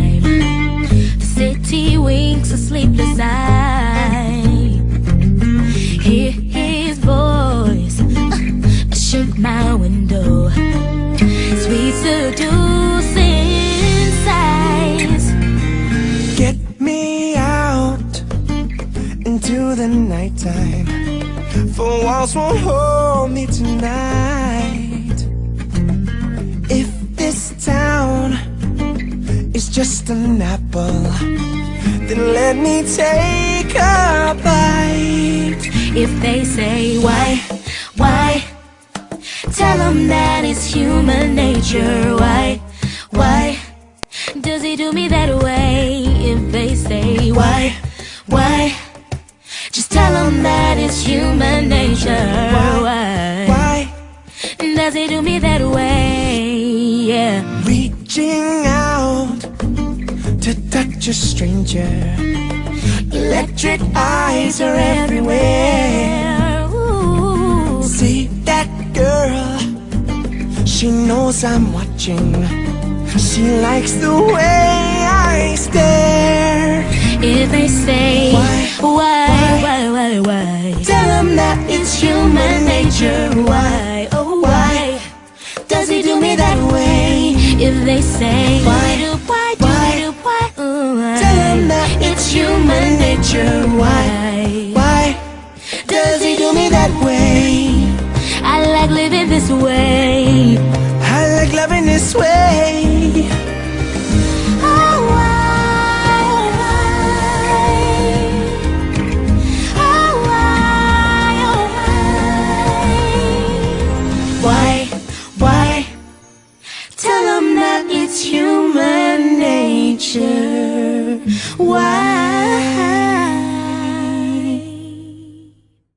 time. The city winks a sleepless eye. Hear his voice, shook my window. Sweet seducing sighs. Get me out into the nighttime. Four walls won't hold me tonight. If this town is just an apple, then let me take a bite. If they say why, tell them that it's human nature. Why does he do me that way? If they say why, just tell them that it's human nature. Why does he do me that way? Yeah. Reaching out to touch a stranger. Electric eyes are everywhere. Ooh. See that girl? She knows I'm watching. She likes the way I stare. If they say why, tell them that it's human nature. why, oh why does he do me that way? If they say why, tell them that it's human nature. Why does he do me that way? I like living this way. I like loving this way. Oh, why? Tell them that it's human nature. Why?